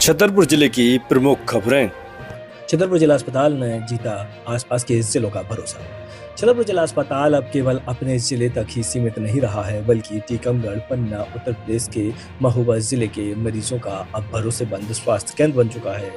छतरपुर जिले की प्रमुख खबरें। छतरपुर जिला अस्पताल ने जीता आसपास के जिलों का भरोसा। छतरपुर जिला अस्पताल अब केवल अपने जिले तक ही सीमित नहीं रहा है, बल्कि टीकमगढ़, पन्ना, उत्तर प्रदेश के महोबा जिले के मरीजों का अब भरोसेमंद स्वास्थ्य केंद्र बन चुका है।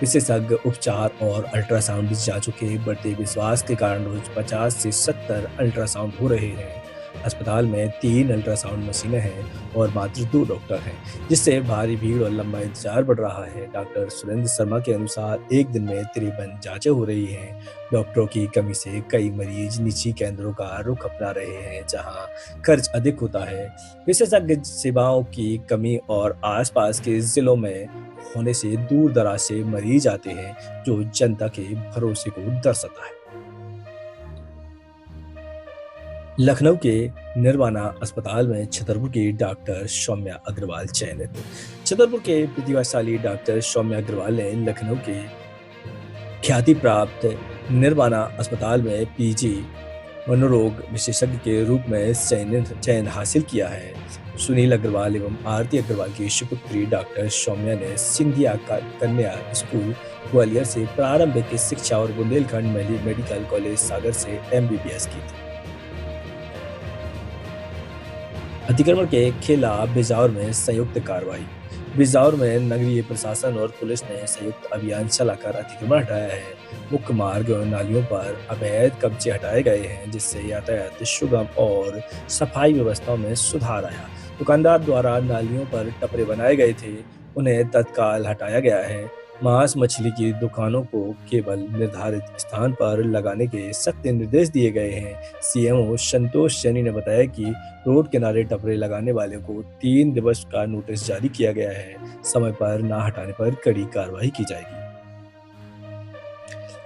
विशेषज्ञ उपचार और अल्ट्रासाउंड जांचों के बढ़ते विश्वास के कारण रोज 50 से 70 अल्ट्रासाउंड हो रहे हैं। अस्पताल में 3 अल्ट्रासाउंड मशीनें हैं और मात्र 2 डॉक्टर हैं, जिससे भारी भीड़ और लंबा इंतजार बढ़ रहा है। डॉक्टर सुरेंद्र शर्मा के अनुसार एक दिन में 53 जांचें हो रही हैं। डॉक्टरों की कमी से कई मरीज निजी केंद्रों का रुख अपना रहे हैं, जहां खर्च अधिक होता है। विशेषज्ञ सेवाओं की कमी और आसपास के जिलों में होने से दूर दराज से मरीज आते हैं, जो जनता के भरोसे को दर्शाता है। लखनऊ के निर्वाणा अस्पताल में छतरपुर की डॉक्टर सौम्या अग्रवाल चयनित। छतरपुर के प्रतिभाशाली डॉक्टर सौम्या अग्रवाल ने लखनऊ के ख्याति प्राप्त निर्वाणा अस्पताल में पीजी मनोरोग विशेषज्ञ के रूप में चयन हासिल किया है। सुनील अग्रवाल एवं आरती अग्रवाल की सुपुत्री डॉक्टर सौम्या ने सिंधिया कन्या स्कूल ग्वालियर से प्रारंभिक शिक्षा और बुंदेलखंड मेडिकल कॉलेज सागर से MBBS की थी। अतिक्रमण के खिलाफ बिजौर में संयुक्त कार्रवाई। बिजौर में नगरीय प्रशासन और पुलिस ने संयुक्त अभियान चलाकर अतिक्रमण हटाया है। मुख्य मार्ग और नालियों पर अवैध कब्जे हटाए गए हैं, जिससे यातायात सुगम और सफाई व्यवस्था में सुधार आया। दुकानदार द्वारा नालियों पर टपरे बनाए गए थे, उन्हें तत्काल हटाया गया है। मांस मछली की दुकानों को केवल निर्धारित स्थान पर लगाने के सख्त निर्देश दिए गए हैं। CMO संतोष जैनी ने बताया कि रोड किनारे टपरे लगाने वाले को 3 दिवस का नोटिस जारी किया गया है। समय पर न हटाने पर कड़ी कार्रवाई की जाएगी।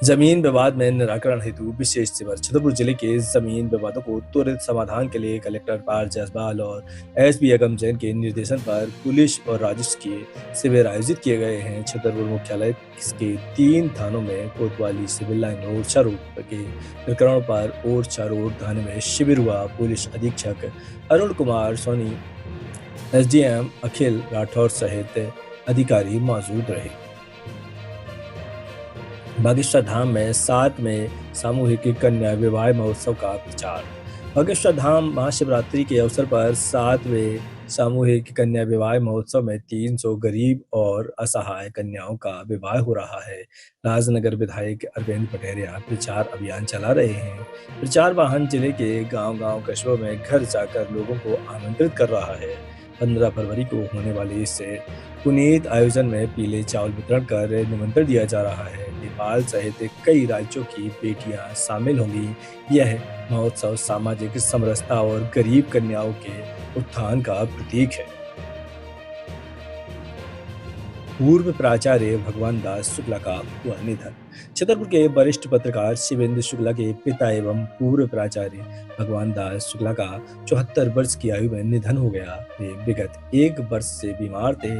जमीन विवाद में निराकरण हेतु विशेष शिविर। छतरपुर जिले के जमीन विवादों को त्वरित समाधान के लिए कलेक्टर पार जायसवाल और SP अगम जैन के निर्देशन पर पुलिस और राजस्व के शिविर आयोजित किए गए हैं। छतरपुर मुख्यालय के 3 थानों में कोतवाली, सिविल लाइन, ओरछा रोड के प्रकरणों पर ओरछा रोड थाने में शिविर हुआ। पुलिस अधीक्षक अरुण कुमार सोनी, SDM अखिल राठौर सहित अधिकारी मौजूद रहे। बागेश्वर धाम में 7वें सामूहिक कन्या विवाह महोत्सव का प्रचार। बागेश्वर धाम महाशिवरात्रि के अवसर पर 7वें सामूहिक कन्या विवाह महोत्सव में 300 गरीब और असहाय कन्याओं का विवाह हो रहा है। राजनगर विधायक अरविंद पटेरिया प्रचार अभियान चला रहे हैं। प्रचार वाहन जिले के गांव-गांव कस्बों में घर जाकर लोगों को आमंत्रित कर रहा है। 15 फरवरी को होने वाले इस पुनीत आयोजन में पीले चावल वितरण कर निमंत्रण दिया जा रहा है। नेपाल सहित कई राज्यों की बेटियां शामिल होंगी। यह महोत्सव सामाजिक समरसता और गरीब कन्याओं के उत्थान का प्रतीक है। पूर्व प्राचार्य भगवान दास शुक्ला का हुआ निधन। छतरपुर के वरिष्ठ पत्रकार शिवेंद्र शुक्ला के पिता एवं पूर्व प्राचार्य भगवान दास शुक्ला का 74 वर्ष की आयु में निधन हो गया। वे विगत 1 वर्ष से बीमार थे।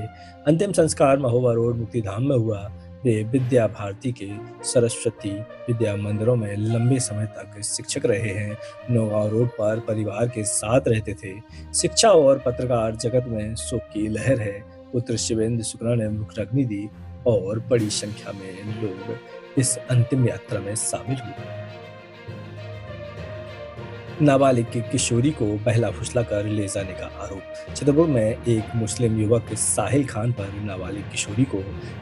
अंतिम संस्कार महोबा रोड मुक्तिधाम में हुआ। वे विद्या भारती के सरस्वती विद्या मंदिरों में लंबे समय तक शिक्षक रहे हैं। नौगांव रोड पर परिवार के साथ रहते थे। शिक्षा और पत्रकार जगत में शोक की लहर है। पुत्र शिवेंद्र शुक्ला ने मुखाग्नि दी और बड़ी संख्या में लोग इस अंतिम यात्रा में शामिल हुए। नाबालिग की किशोरी को बहला फुसलाकर ले जाने का आरोप। छतरपुर में एक मुस्लिम युवक साहिल खान पर नाबालिग किशोरी को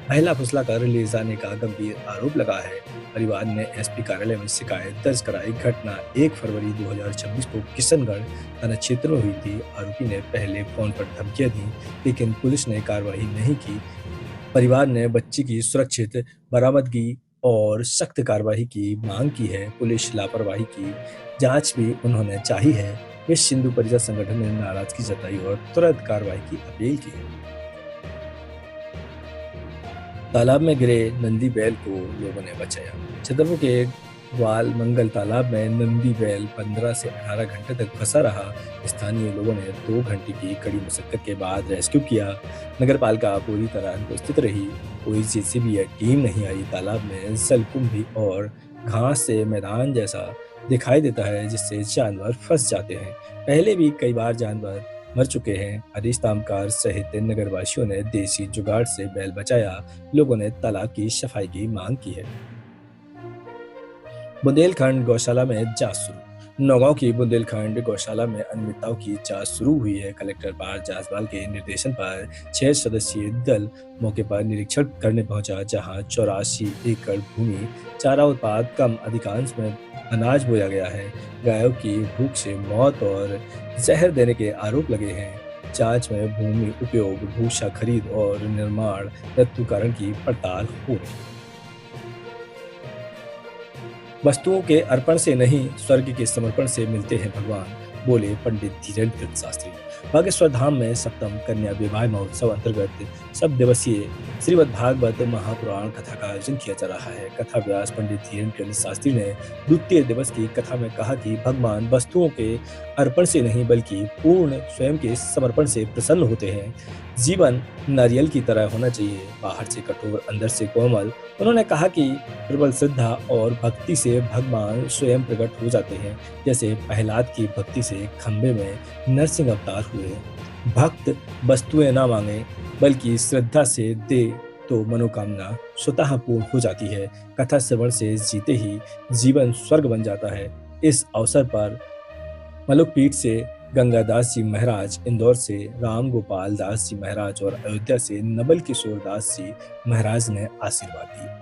बहला फुसलाकर ले जाने का गंभीर आरोप लगा है। परिवार ने SP कार्यालय में शिकायत दर्ज कराई। घटना 1 फरवरी 2026 को किशनगढ़ थाना क्षेत्र में हुई थी। आरोपी ने पहले फोन पर धमकियां दी, लेकिन पुलिस ने कार्रवाई नहीं की। परिवार ने बच्ची की सुरक्षित बरामदगी और सख्त कार्रवाई की मांग की है। पुलिस लापरवाही की जांच भी उन्होंने चाही है। विश्व हिंदू परिषद संगठन ने नाराजगी जताई और तुरंत कार्रवाई की अपील की है। तालाब में गिरे नंदी बैल को लोगों ने बचाया। छतरपुर के ग्वाल मंगल तालाब में नंदी बैल 15 से 18 घंटे तक फंसा रहा। स्थानीय लोगों ने 2 घंटे की कड़ी मशक्कत के बाद रेस्क्यू किया। नगर पालिका पूरी तरह अनुपस्थित रही। कोई JCB या टीम नहीं आई। तालाब में जलकुंभी और घास से मैदान जैसा दिखाई देता है, जिससे जानवर फंस जाते हैं। पहले भी कई बार जानवर मर चुके हैं। हरीश तामकार सहित नगरवासियों ने देसी जुगाड़ से बैल बचाया। लोगों ने तालाब की सफाई की मांग की है। बुंदेलखंड गौशाला में जांच शुरू। नौगांव की बुंदेलखंड गौशाला में अनियमितताओं की जांच शुरू हुई है। कलेक्टर पार्थ जायसवाल के निर्देशन पर 6 सदस्यीय दल मौके पर निरीक्षण करने पहुंचा, जहां 84 एकड़ भूमि चारा उत्पाद कम, अधिकांश में अनाज बोया गया है। गायों की भूख से मौत और जहर देने के आरोप लगे हैं। जांच में भूमि उपयोग, भूसा खरीद और निर्माण हेतु कारण की पड़ताल हो रही है। वस्तुओं के अर्पण से नहीं, स्वर्ग के समर्पण से मिलते हैं भगवान, बोले पंडित धीरेन्द्र शास्त्री। बागेश्वर धाम में सप्तम कन्या विवाह महोत्सव अंतर्गत सब दिवसीय श्रीमद् भागवत महापुराण कथा का आयोजन किया जा रहा है। कथा व्यास पंडित धीरेन्द्र शास्त्री ने द्वितीय दिवस की कथा में कहा कि भगवान वस्तुओं के अर्पण से नहीं बल्कि पूर्ण स्वयं के समर्पण से प्रसन्न होते हैं। जीवन नारियल की तरह होना चाहिए, बाहर से कठोर अंदर से कोमल। उन्होंने कहा कि प्रबल श्रद्धा और भक्ति से भगवान स्वयं प्रकट हो जाते हैं, जैसे प्रहलाद की भक्ति से खंबे में नरसिंह अवतार हुए। भक्त वस्तुएं ना मांगे बल्कि श्रद्धा से दे तो मनोकामना स्वतः पूर्ण हो जाती है। कथा श्रवण से जीते ही जीवन स्वर्ग बन जाता है। इस अवसर पर मलुकपीठ से गंगादास जी महाराज, इंदौर से राम गोपाल दास जी महाराज और अयोध्या से नवल किशोर दास जी महाराज ने आशीर्वाद दिए।